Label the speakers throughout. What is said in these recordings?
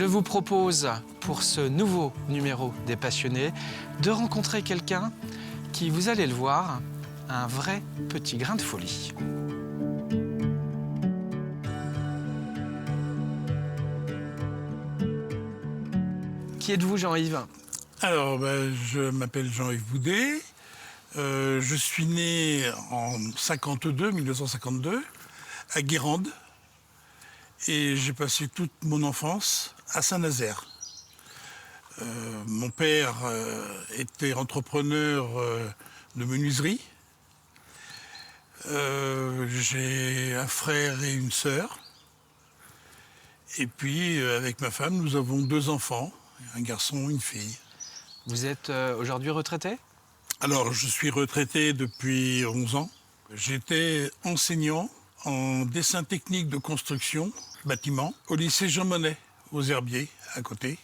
Speaker 1: vous propose, pour ce nouveau numéro des Passionnés, de rencontrer quelqu'un qui, vous allez le voir, a un vrai petit grain de folie. Qui êtes-vous, Jean-Yves?
Speaker 2: Alors, je m'appelle Jean-Yves Boudet. Je suis né en 1952, à Guérande. Et j'ai passé toute mon enfance à Saint-Nazaire. Mon père était entrepreneur de menuiserie. J'ai un frère et une sœur. Et puis, avec ma femme, nous avons 2 enfants, un garçon et une fille.
Speaker 1: Vous êtes aujourd'hui retraité?
Speaker 2: Alors, je suis retraité depuis 11 ans. J'étais enseignant en dessin technique de construction, bâtiment, au lycée Jean Monnet, aux Herbiers, à côté.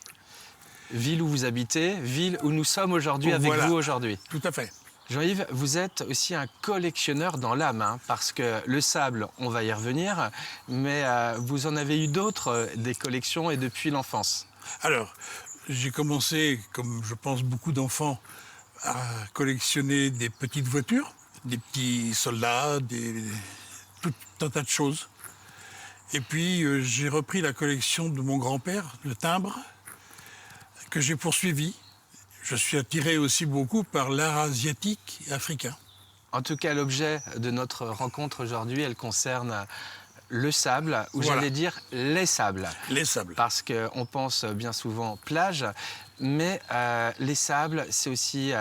Speaker 1: Ville où vous habitez, ville où nous sommes aujourd'hui avec
Speaker 2: Voilà.
Speaker 1: vous aujourd'hui.
Speaker 2: Tout à fait.
Speaker 1: Jean-Yves, vous êtes aussi un collectionneur dans l'âme, hein, parce que le sable, on va y revenir, mais vous en avez eu d'autres, des collections et depuis l'enfance.
Speaker 2: Alors, j'ai commencé, comme je pense beaucoup d'enfants, à collectionner des petites voitures, des petits soldats, tout un tas de choses. Et puis, j'ai repris la collection de mon grand-père, le timbre, que j'ai poursuivi. Je suis attiré aussi beaucoup par l'art asiatique et africain.
Speaker 1: En tout cas, l'objet de notre rencontre aujourd'hui, elle concerne le sable, ou
Speaker 2: Voilà.
Speaker 1: j'allais dire les sables.
Speaker 2: Les sables.
Speaker 1: Parce qu'on pense bien souvent plage, mais les sables, c'est aussi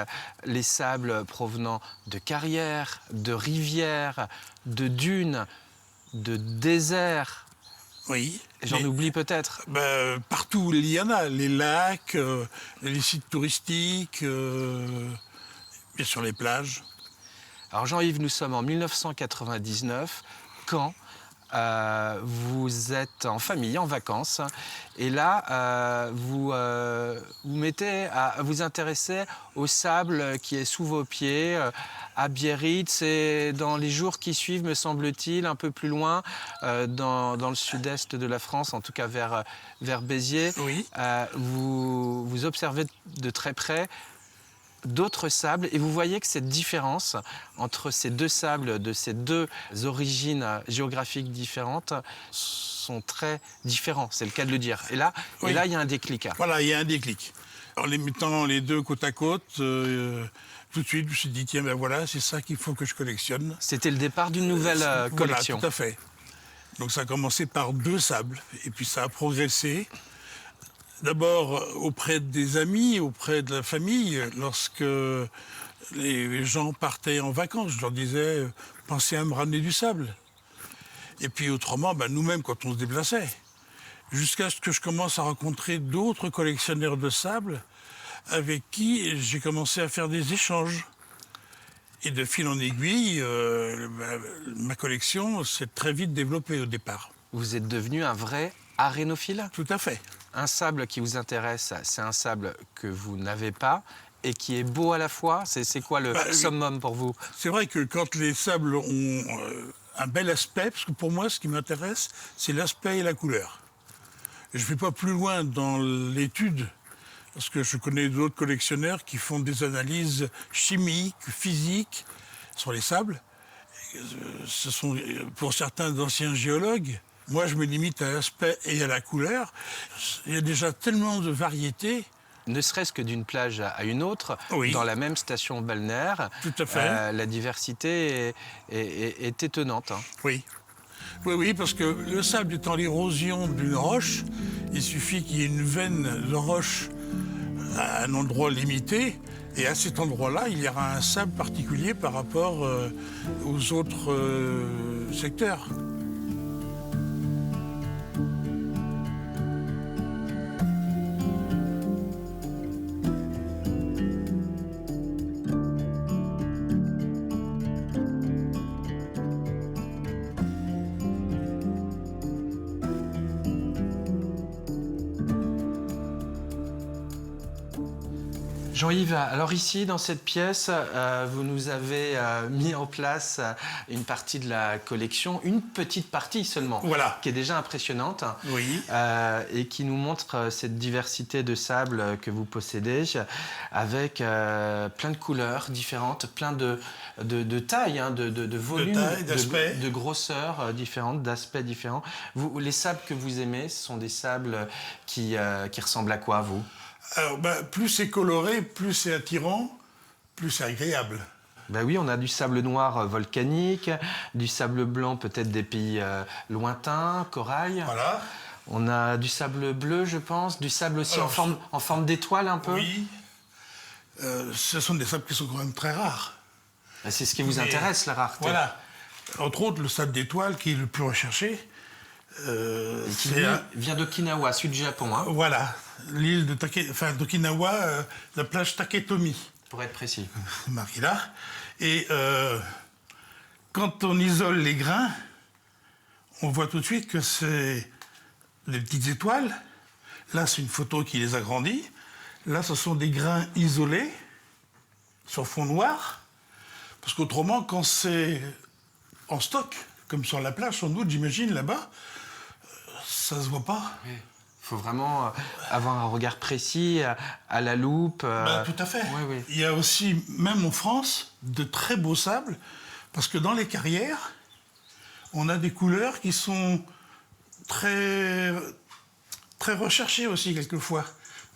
Speaker 1: les sables provenant de carrières, de rivières, de dunes, de déserts.
Speaker 2: Oui.
Speaker 1: J'en oublie peut-être.
Speaker 2: Partout, il y en a. Les lacs, les sites touristiques, bien sûr les plages.
Speaker 1: Alors Jean-Yves, nous sommes en 1999, quand vous êtes en famille, en vacances, et là, vous mettez à vous intéresser au sable qui est sous vos pieds, à Biarritz, et dans les jours qui suivent, me semble-t-il, un peu plus loin, dans le sud-est de la France, en tout cas vers Béziers,
Speaker 2: Oui.
Speaker 1: vous observez de très près d'autres sables, et vous voyez que cette différence entre ces 2 sables de ces 2 origines géographiques différentes sont très différents, c'est le cas de le dire. Et là,
Speaker 2: Oui.
Speaker 1: il y a un déclic.
Speaker 2: Voilà, il y a un déclic. En les mettant les 2 côte à côte, tout de suite, je me suis dit, tiens, ben voilà, c'est ça qu'il faut que je collectionne.
Speaker 1: C'était le départ d'une nouvelle collection.
Speaker 2: Voilà, tout à fait. Donc ça a commencé par 2 sables, et puis ça a progressé. D'abord auprès des amis, auprès de la famille, lorsque les gens partaient en vacances, je leur disais, pensez à me ramener du sable. Et puis autrement, nous-mêmes, quand on se déplaçait, jusqu'à ce que je commence à rencontrer d'autres collectionneurs de sable avec qui j'ai commencé à faire des échanges. Et de fil en aiguille, ma collection s'est très vite développée au départ.
Speaker 1: Vous êtes devenu un vrai arénophile?
Speaker 2: Tout à fait.
Speaker 1: Un sable qui vous intéresse, c'est un sable que vous n'avez pas et qui est beau à la fois. C'est quoi le summum pour vous?
Speaker 2: C'est vrai que quand les sables ont un bel aspect, parce que pour moi, ce qui m'intéresse, c'est l'aspect et la couleur. Je ne vais pas plus loin dans l'étude, parce que je connais d'autres collectionneurs qui font des analyses chimiques, physiques sur les sables. Ce sont pour certains d'anciens géologues. Moi, je me limite à l'aspect et à la couleur. Il y a déjà tellement de variétés.
Speaker 1: Ne serait-ce que d'une plage à une autre,
Speaker 2: Oui.
Speaker 1: dans la même station balnéaire,
Speaker 2: Tout à fait.
Speaker 1: la diversité est étonnante.
Speaker 2: Oui. Oui, parce que le sable étant l'érosion d'une roche, il suffit qu'il y ait une veine de roche à un endroit limité, et à cet endroit-là, il y aura un sable particulier par rapport aux autres secteurs.
Speaker 1: Jean-Yves, alors ici, dans cette pièce, vous nous avez mis en place une partie de la collection, une petite partie seulement,
Speaker 2: Voilà.
Speaker 1: qui est déjà impressionnante,
Speaker 2: Oui.
Speaker 1: et qui nous montre cette diversité de sables que vous possédez, avec plein de couleurs différentes, plein de tailles, hein, de volumes,
Speaker 2: tailles, d'aspects.
Speaker 1: de grosseurs différentes, d'aspects différents. Les sables que vous aimez, ce sont des sables qui ressemblent à quoi, vous ?
Speaker 2: Alors, plus c'est coloré, plus c'est attirant, plus c'est agréable.
Speaker 1: Ben oui, on a du sable noir volcanique, du sable blanc peut-être des pays lointains, corail.
Speaker 2: Voilà.
Speaker 1: On a du sable bleu, je pense, du sable aussi
Speaker 2: Alors,
Speaker 1: en forme d'étoile un peu.
Speaker 2: Oui. Ce sont des sables qui sont quand même très rares.
Speaker 1: Ben, c'est ce qui vous intéresse, la rareté.
Speaker 2: Voilà. Entre autres, le sable d'étoile qui est le plus recherché.
Speaker 1: Et qui lui, vient d'Okinawa, sud du Japon, hein,
Speaker 2: Voilà. L'île d'Okinawa, la plage Taketomi.
Speaker 1: pour être précis.
Speaker 2: Marqué là. Et quand on isole les grains, on voit tout de suite que c'est des petites étoiles. Là, c'est une photo qui les agrandit. Là, ce sont des grains isolés sur fond noir. Parce qu'autrement, quand c'est en stock, comme sur la plage, sans doute, j'imagine, là-bas, ça se voit pas.
Speaker 1: Il faut vraiment avoir un regard précis, à la loupe.
Speaker 2: Tout à fait.
Speaker 1: Oui, oui.
Speaker 2: Il y a aussi, même en France, de très beaux sables, parce que dans les carrières, on a des couleurs qui sont très, très recherchées aussi, quelquefois.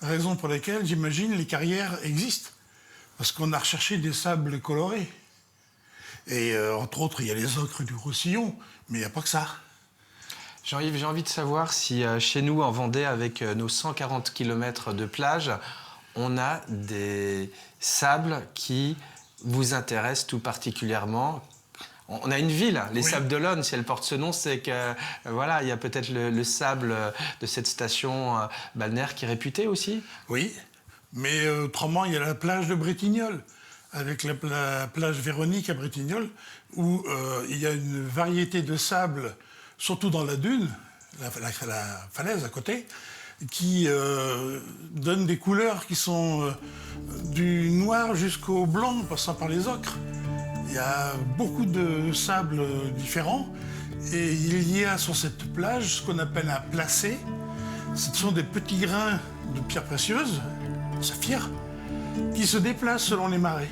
Speaker 2: Raison pour laquelle, j'imagine, les carrières existent. Parce qu'on a recherché des sables colorés. Et entre autres, il y a les ocres du Roussillon, mais il n'y a pas que ça.
Speaker 1: Jean-Yves, j'ai envie de savoir si chez nous, en Vendée, avec nos 140 km de plage, on a des sables qui vous intéressent tout particulièrement. On a une ville, les
Speaker 2: Oui.
Speaker 1: Sables d'Olonne, si elle porte ce nom, c'est que voilà, il y a peut-être le sable de cette station balnéaire qui est réputée aussi.
Speaker 2: Oui, mais autrement, il y a la plage de Bretignolles, avec la plage Véronique à Bretignolles, où il y a une variété de sable, surtout dans la dune, la falaise à côté, qui donne des couleurs qui sont du noir jusqu'au blanc, en passant par les ocres. Il y a beaucoup de sables différents, et il y a sur cette plage ce qu'on appelle un placé. Ce sont des petits grains de pierres précieuses, saphir, qui se déplacent selon les marées.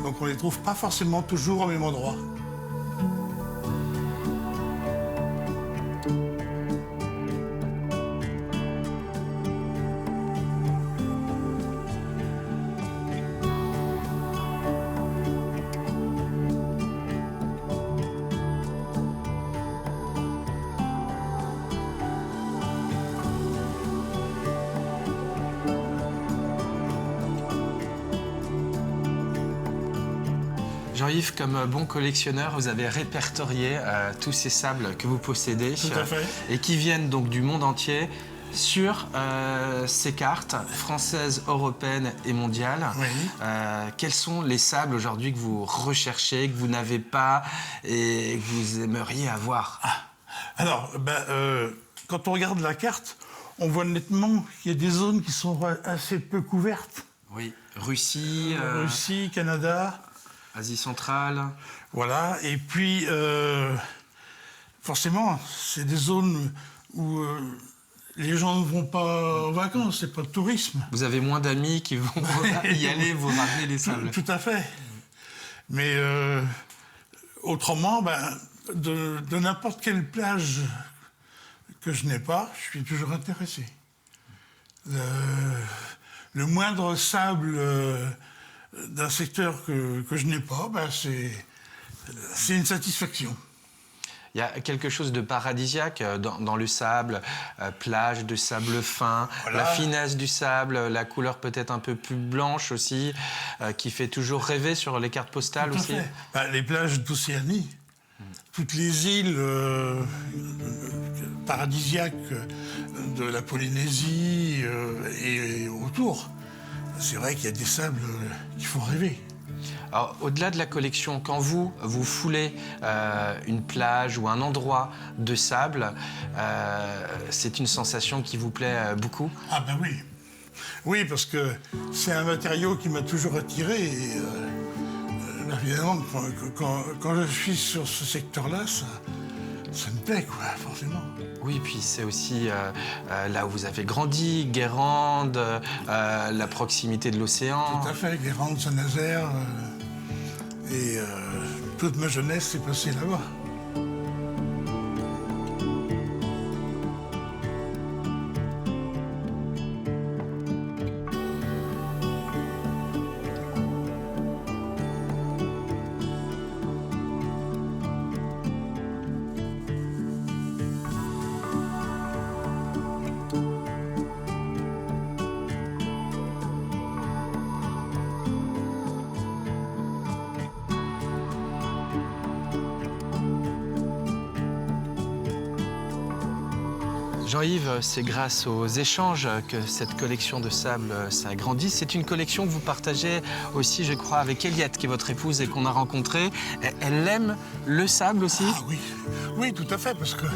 Speaker 2: Donc on ne les trouve pas forcément toujours au même endroit.
Speaker 1: Jean-Yves, comme bon collectionneur, vous avez répertorié tous ces sables que vous possédez
Speaker 2: Tout à fait.
Speaker 1: et qui viennent donc du monde entier sur ces cartes françaises, européennes et mondiales.
Speaker 2: Oui.
Speaker 1: Quels sont les sables aujourd'hui que vous recherchez, que vous n'avez pas et que vous aimeriez avoir?
Speaker 2: Alors, quand on regarde la carte, on voit nettement qu'il y a des zones qui sont assez peu couvertes.
Speaker 1: Oui, Russie,
Speaker 2: Russie, Canada,
Speaker 1: Asie centrale.
Speaker 2: voilà. Et puis, forcément, c'est des zones où les gens ne vont pas en vacances, c'est pas de tourisme.
Speaker 1: Vous avez moins d'amis qui vont y aller vous ramener des sables.
Speaker 2: Tout à fait. Mais autrement, de n'importe quelle plage que je n'ai pas, je suis toujours intéressé. Le moindre sable d'un secteur que je n'ai pas, c'est une satisfaction.
Speaker 1: Il y a quelque chose de paradisiaque dans le sable, plage de sable fin,
Speaker 2: Voilà.
Speaker 1: la finesse du sable, la couleur peut-être un peu plus blanche aussi, qui fait toujours rêver sur les cartes postales
Speaker 2: Tout à
Speaker 1: aussi.
Speaker 2: fait. Les plages d'Océanie, toutes les îles paradisiaques de la Polynésie et autour, c'est vrai qu'il y a des sables qui font rêver.
Speaker 1: Alors, au-delà de la collection, quand vous foulez une plage ou un endroit de sable, c'est une sensation qui vous plaît beaucoup?
Speaker 2: Ah ben oui. Oui, parce que c'est un matériau qui m'a toujours attiré. Et évidemment, quand je suis sur ce secteur-là, ça me plaît, quoi, forcément.
Speaker 1: Oui, puis c'est aussi là où vous avez grandi, Guérande, la proximité de l'océan.
Speaker 2: Tout à fait, Guérande, Saint-Nazaire. Et toute ma jeunesse s'est passée là-bas.
Speaker 1: Jean-Yves, c'est grâce aux échanges que cette collection de sable s'agrandit. C'est une collection que vous partagez aussi, je crois, avec Eliette, qui est votre épouse et qu'on a rencontrée. Elle aime le sable aussi?
Speaker 2: Ah oui, oui, tout à fait, parce que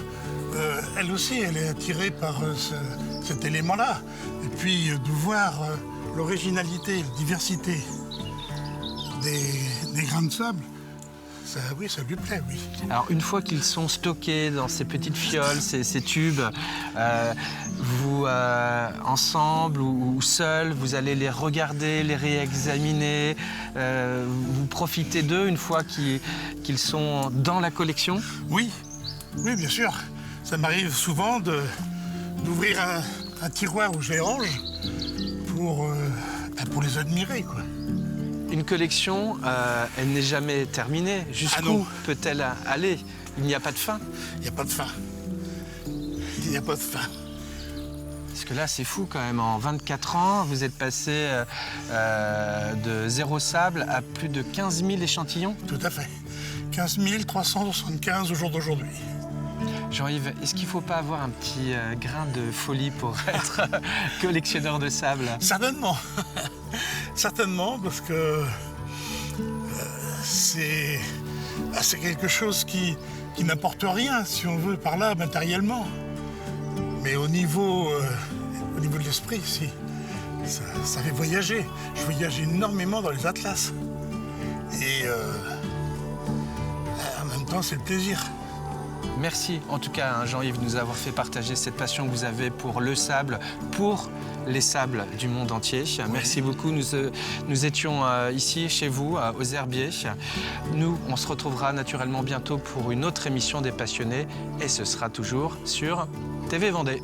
Speaker 2: elle aussi, elle est attirée par cet élément-là. Et puis de voir l'originalité, la diversité des grains de sable, ça, oui, ça lui plaît, oui.
Speaker 1: Alors, une fois qu'ils sont stockés dans ces petites fioles, ces tubes, vous, ensemble ou seuls, vous allez les regarder, les réexaminer, vous profitez d'eux une fois qu'ils sont dans la collection?
Speaker 2: Oui, oui, bien sûr. Ça m'arrive souvent d'ouvrir un tiroir où je les range pour les admirer, quoi.
Speaker 1: Une collection, elle n'est jamais terminée. Jusqu'où peut-elle aller? Il n'y a pas de fin.
Speaker 2: Il n'y a pas de fin. Il n'y a pas de fin.
Speaker 1: Parce que là, c'est fou quand même. En 24 ans, vous êtes passé de 0 sable à plus de 15 000 échantillons.
Speaker 2: Tout à fait. 15 375 au jour d'aujourd'hui.
Speaker 1: Jean-Yves, est-ce qu'il ne faut pas avoir un petit grain de folie pour être collectionneur de sable?
Speaker 2: Certainement. Certainement, parce que c'est quelque chose qui n'apporte rien, si on veut, par là, matériellement. Mais au niveau de l'esprit, si, ça fait voyager. Je voyage énormément dans les atlas. Et en même temps, c'est le plaisir.
Speaker 1: Merci en tout cas, hein, Jean-Yves, de nous avoir fait partager cette passion que vous avez pour le sable, pour les sables du monde entier. Oui. Merci beaucoup. Nous étions ici, chez vous, aux Herbiers. Nous, on se retrouvera naturellement bientôt pour une autre émission des Passionnés et ce sera toujours sur TV Vendée.